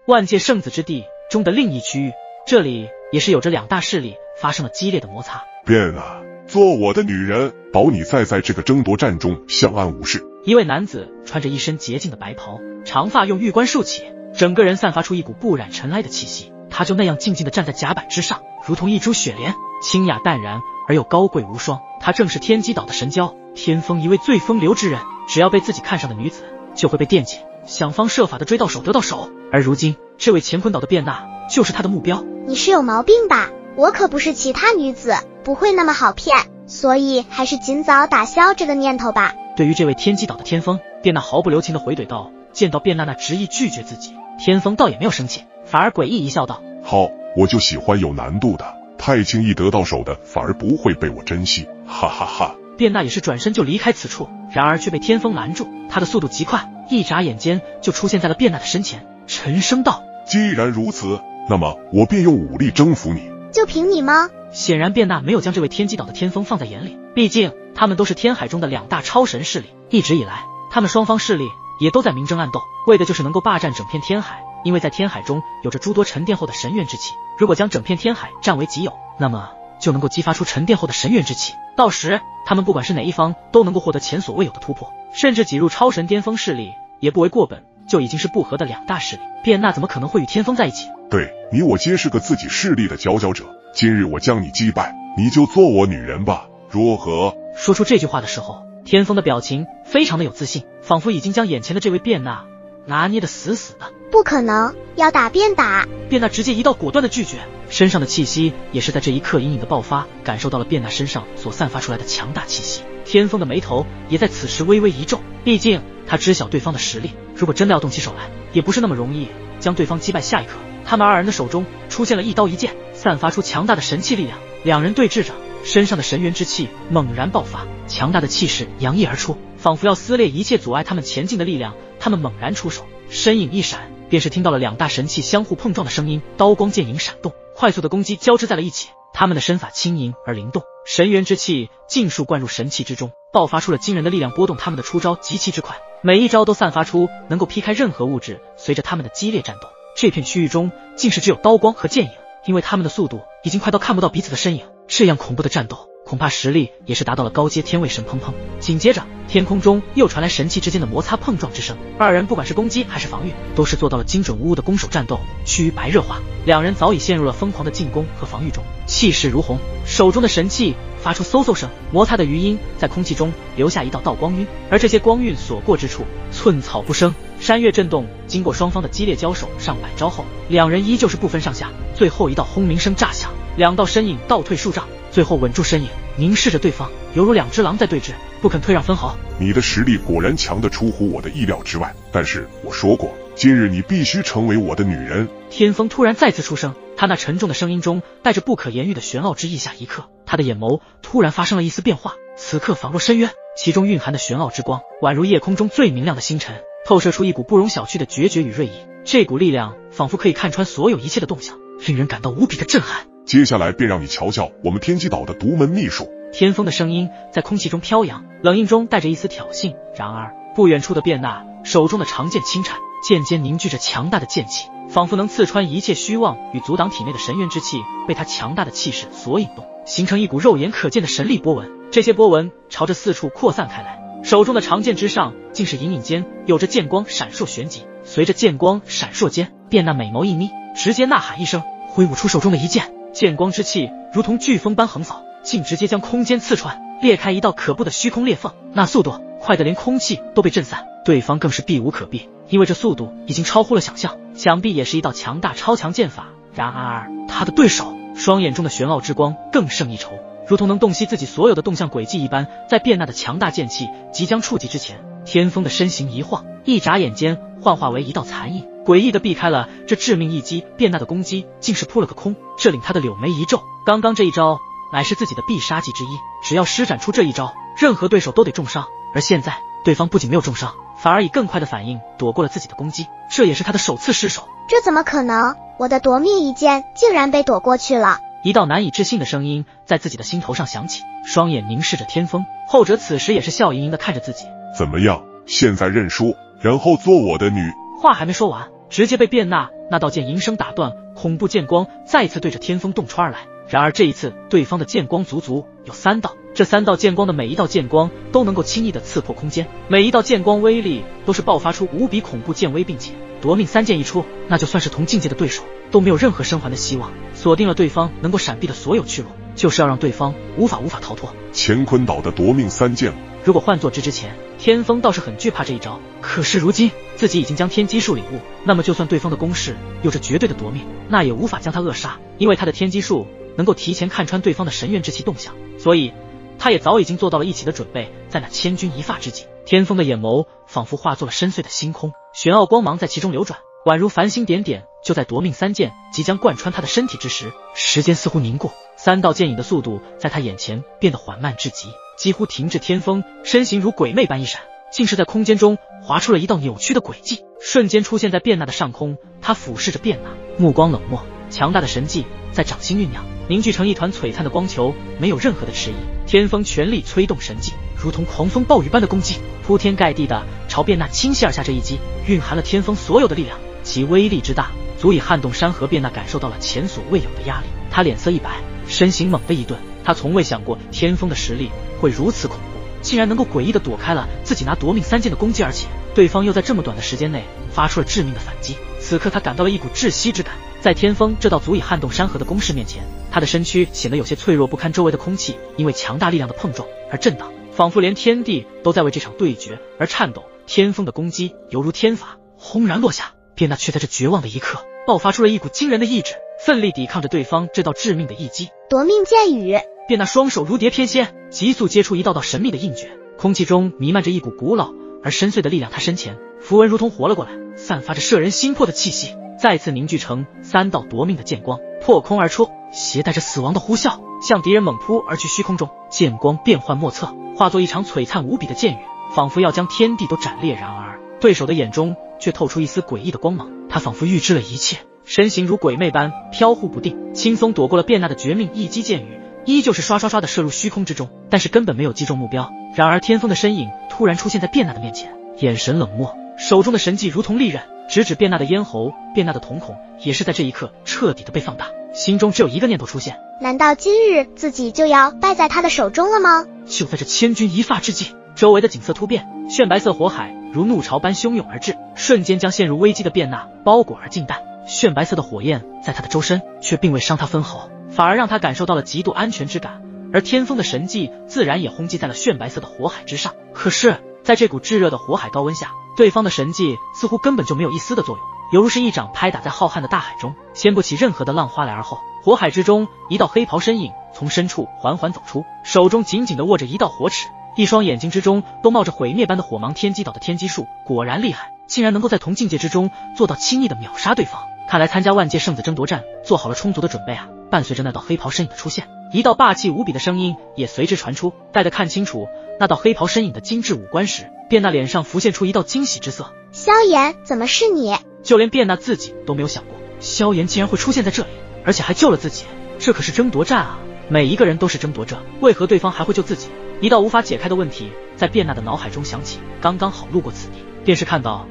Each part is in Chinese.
万界圣子之地中的另一区域，这里也是有着两大势力发生了激烈的摩擦。便啊，做我的女人，保你再在这个争夺战中相安无事。一位男子穿着一身洁净的白袍，长发用玉冠束起，整个人散发出一股不染尘埃的气息。他就那样静静地站在甲板之上，如同一株雪莲，清雅淡然而又高贵无双。他正是天机岛的神娇天风，一位最风流之人，只要被自己看上的女子就会被惦记，想方设法地追到手得到手。而如今这位乾坤岛的卞娜就是他的目标。你是有毛病吧？我可不是其他女子，不会那么好骗，所以还是尽早打消这个念头吧。对于这位天机岛的天风，卞娜毫不留情地回怼道。见到卞娜那执意拒绝自己，天风倒也没有生气，反而诡异一笑道：好，我就喜欢有难度的，太轻易得到手的反而不会被我珍惜，哈哈哈。卞娜也是转身就离开此处，然而却被天风拦住。他的速度极快，一眨眼间就出现在了卞娜的身前，沉声道：既然如此，那么我便用武力征服你。就凭你吗？显然卞娜没有将这位天机岛的天风放在眼里，毕竟他们都是天海中的两大超神势力，一直以来他们双方势力也都在明争暗斗，为的就是能够霸占整片天海。因为在天海中有着诸多沉淀后的神元之气，如果将整片天海占为己有，那么就能够激发出沉淀后的神元之气，到时他们不管是哪一方都能够获得前所未有的突破，甚至挤入超神巅峰势力也不为过本。就已经是不和的两大势力，卞娜怎么可能会与天风在一起？对，你我皆是个自己势力的佼佼者，今日我将你击败，你就做我女人吧，如何？说出这句话的时候，天风的表情非常的有自信，仿佛已经将眼前的这位卞娜拿捏得死死的。不可能，要打便打。卞娜直接一道果断的拒绝，身上的气息也是在这一刻隐隐的爆发，感受到了卞娜身上所散发出来的强大气息。天风的眉头也在此时微微一皱，毕竟他知晓对方的实力，如果真的要动起手来，也不是那么容易将对方击败。下一刻，他们二人的手中出现了一刀一剑，散发出强大的神气力量，两人对峙着，身上的神元之气猛然爆发，强大的气势洋溢而出，仿佛要撕裂一切阻碍他们前进的力量。他们猛然出手，身影一闪，便是听到了两大神气相互碰撞的声音，刀光剑影闪动，快速的攻击交织在了一起。他们的身法轻盈而灵动，神元之气尽数灌入神气之中，爆发出了惊人的力量波动。他们的出招极其之快，每一招都散发出能够劈开任何物质。随着他们的激烈战斗，这片区域中竟是只有刀光和剑影，因为他们的速度已经快到看不到彼此的身影。这样恐怖的战斗，恐怕实力也是达到了高阶天位神。砰砰，紧接着天空中又传来神气之间的摩擦碰撞之声，二人不管是攻击还是防御，都是做到了精准无误的攻守战斗，趋于白热化。两人早已陷入了疯狂的进攻和防御中，气势如虹，手中的神气发出嗖嗖声，摩擦的余音在空气中留下一道道光晕，而这些光晕所过之处，寸草不生，山岳震动。经过双方的激烈交手上百招后，两人依旧是不分上下。最后一道轰鸣声炸响，两道身影倒退数丈，最后稳住身影，凝视着对方，犹如两只狼在对峙，不肯退让分毫。你的实力果然强得出乎我的意料之外，但是我说过，今日你必须成为我的女人。天风突然再次出声，他那沉重的声音中带着不可言喻的玄奥之意。下一刻，他的眼眸突然发生了一丝变化，此刻仿若深渊，其中蕴含的玄奥之光宛如夜空中最明亮的星辰，透射出一股不容小觑的决绝与锐意。这股力量仿佛可以看穿所有一切的动向，令人感到无比的震撼。接下来便让你瞧瞧我们天机岛的独门秘术。天风的声音在空气中飘扬，冷硬中带着一丝挑衅。然而不远处的卞娜手中的长剑轻颤，剑尖凝聚着强大的剑气，仿佛能刺穿一切虚妄与阻挡体内的神元之气，被他强大的气势所引动，形成一股肉眼可见的神力波纹。这些波纹朝着四处扩散开来，手中的长剑之上竟是隐隐间有着剑光闪烁旋即。随着剑光闪烁间，卞娜美眸一眯，直接呐喊一声，挥舞出手中的一剑，剑光之气如同飓风般横扫，竟直接将空间刺穿，裂开一道可怖的虚空裂缝。那速度快得连空气都被震散，对方更是避无可避，因为这速度已经超乎了想象，想必也是一道强大超强剑法。然而他的对手双眼中的玄奥之光更胜一筹，如同能洞悉自己所有的动向轨迹一般。在卞娜的强大剑气即将触及之前，天风的身形一晃，一眨眼间幻化为一道残影，诡异的避开了这致命一击。卞娜的攻击竟是扑了个空，这令他的柳眉一皱。刚刚这一招乃是自己的必杀技之一，只要施展出这一招，任何对手都得重伤。而现在对方不仅没有重伤，反而以更快的反应躲过了自己的攻击，这也是他的首次失手。这怎么可能？我的夺命一剑竟然被躲过去了。一道难以置信的声音在自己的心头上响起，双眼凝视着天风，后者此时也是笑盈盈的看着自己。怎么样，现在认输，然后做我的女？话还没说完，直接被卞娜那道剑迎声打断，恐怖剑光再次对着天风洞穿而来。然而这一次，对方的剑光足足有3道，这3道剑光的每一道剑光都能够轻易的刺破空间，每一道剑光威力都是爆发出无比恐怖剑威，并且夺命3剑一出，那就算是同境界的对手都没有任何生还的希望，锁定了对方能够闪避的所有去路，就是要让对方无法逃脱。乾坤岛的夺命3剑，如果换作之前，天风倒是很惧怕这一招，可是如今自己已经将天机术领悟，那么就算对方的攻势有着绝对的夺命，那也无法将他扼杀，因为他的天机术能够提前看穿对方的神元之气动向，所以他也早已经做到了一起的准备。在那千钧一发之际，天风的眼眸仿佛化作了深邃的星空，玄奥光芒在其中流转，宛如繁星点点。就在夺命3剑即将贯穿他的身体之时，时间似乎凝固，3道剑影的速度在他眼前变得缓慢至极，几乎停滞。天风身形如鬼魅般一闪，竟是在空间中划出了一道扭曲的轨迹，瞬间出现在卞娜的上空。他俯视着卞娜，目光冷漠，强大的神迹在掌心酝酿，凝聚成一团璀璨的光球，没有任何的迟疑。天风全力催动神迹，如同狂风暴雨般的攻击，铺天盖地的朝卞娜倾泻而下。这一击蕴含了天风所有的力量，其威力之大，足以撼动山河。卞娜感受到了前所未有的压力，他脸色一白，身形猛地一顿。他从未想过天风的实力会如此恐怖，竟然能够诡异的躲开了自己拿夺命3剑的攻击，而且对方又在这么短的时间内发出了致命的反击。此刻他感到了一股窒息之感，在天风这道足以撼动山河的攻势面前，他的身躯显得有些脆弱不堪，周围的空气因为强大力量的碰撞而震荡，仿佛连天地都在为这场对决而颤抖。天风的攻击犹如天罚，轰然落下，卞娜却在这绝望的一刻爆发出了一股惊人的意志，奋力抵抗着对方这道致命的一击。夺命剑雨，卞娜双手如蝶翩跹，急速接出一道道神秘的印诀，空气中弥漫着一股古老而深邃的力量。他身前符文如同活了过来，散发着摄人心魄的气息，再次凝聚成3道夺命的剑光，破空而出，携带着死亡的呼啸，向敌人猛扑而去。虚空中剑光变幻莫测，化作一场璀璨无比的剑雨，仿佛要将天地都斩裂。然而对手的眼中却透出一丝诡异的光芒，他仿佛预知了一切，身形如鬼魅般飘忽不定，轻松躲过了卞娜的绝命一击。剑雨依旧是刷刷刷的射入虚空之中，但是根本没有击中目标。然而天风的身影突然出现在卞娜的面前，眼神冷漠，手中的神技如同利刃，直指卞娜的咽喉。卞娜的瞳孔也是在这一刻彻底的被放大，心中只有一个念头出现：难道今日自己就要败在他的手中了吗？就在这千钧一发之际，周围的景色突变，炫白色火海如怒潮般汹涌而至，瞬间将陷入危机的卞娜包裹而尽淡。炫白色的火焰在他的周身却并未伤他分毫，反而让他感受到了极度安全之感，而天风的神技自然也轰击在了炫白色的火海之上。可是在这股炙热的火海高温下，对方的神技似乎根本就没有一丝的作用，犹如是一掌拍打在浩瀚的大海中，掀不起任何的浪花来。而后火海之中，一道黑袍身影从深处缓缓走出，手中紧紧地握着一道火尺，一双眼睛之中都冒着毁灭般的火芒。天机岛的天机术果然厉害，竟然能够在同境界之中做到轻易的秒杀对方，看来参加万界圣子争夺战做好了充足的准备啊。伴随着那道黑袍身影的出现，一道霸气无比的声音也随之传出。待得看清楚那道黑袍身影的精致五官时，卞娜脸上浮现出一道惊喜之色。萧炎，怎么是你？就连卞娜自己都没有想过萧炎竟然会出现在这里，而且还救了自己。这可是争夺战啊，每一个人都是争夺者，为何对方还会救自己？一道无法解开的问题在卞娜的脑海中响起。刚刚好路过此地，便是看到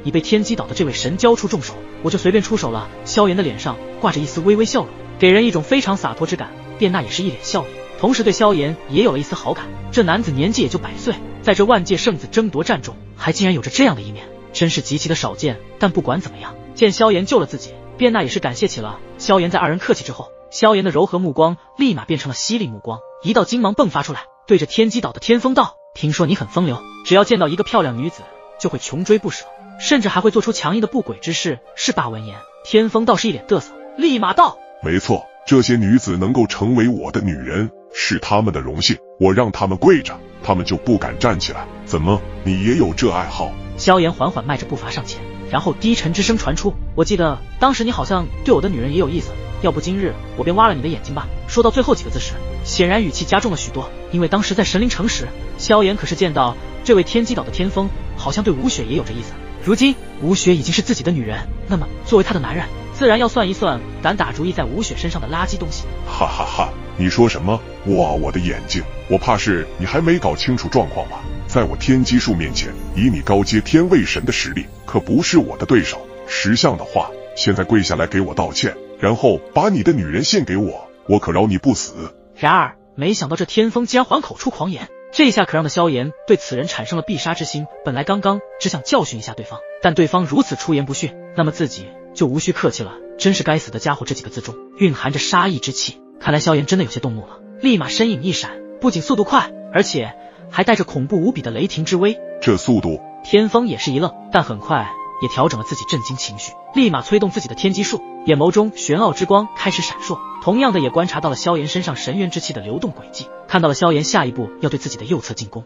已被天机岛的这位神交出重手，我就随便出手了。萧炎的脸上挂着一丝微微笑容，给人一种非常洒脱之感。卞娜也是一脸笑意，同时对萧炎也有了一丝好感。这男子年纪也就100岁，在这万界圣子争夺战中还竟然有着这样的一面，真是极其的少见。但不管怎么样，见萧炎救了自己，卞娜也是感谢起了萧炎。在二人客气之后，萧炎的柔和目光立马变成了犀利目光，一道金芒迸发出来，对着天机岛的天风道：听说你很风流，只要见到一个漂亮女子就会穷追不舍，甚至还会做出强硬的不轨之事，是吧？闻言，天风道是一脸嘚瑟，立马道：没错，这些女子能够成为我的女人是她们的荣幸，我让她们跪着，她们就不敢站起来。怎么，你也有这爱好？萧炎缓缓迈着步伐上前，然后低沉之声传出：我记得当时你好像对我的女人也有意思，要不今日我便挖了你的眼睛吧。说到最后几个字时，显然语气加重了许多，因为当时在神灵城时，萧炎可是见到这位天机岛的天风好像对吴雪也有着意思。如今吴雪已经是自己的女人，那么作为他的男人，自然要算一算敢打主意在吴雪身上的垃圾东西。哈哈哈，你说什么？哇，我的眼睛！我怕是你还没搞清楚状况吧？在我天机术面前，以你高阶天位神的实力，可不是我的对手。识相的话，现在跪下来给我道歉，然后把你的女人献给我，我可饶你不死。然而没想到这天风竟然还口出狂言，这下可让的萧炎对此人产生了必杀之心。本来刚刚只想教训一下对方，但对方如此出言不逊，那么自己就无需客气了。真是该死的家伙，这几个字中蕴含着杀意之气。看来萧炎真的有些动怒了，立马身影一闪，不仅速度快，而且还带着恐怖无比的雷霆之威。这速度，天风也是一愣，但很快也调整了自己震惊情绪，立马催动自己的天机术，眼眸中玄奥之光开始闪烁。同样的也观察到了萧炎身上神元之气的流动轨迹，看到了萧炎下一步要对自己的右侧进攻。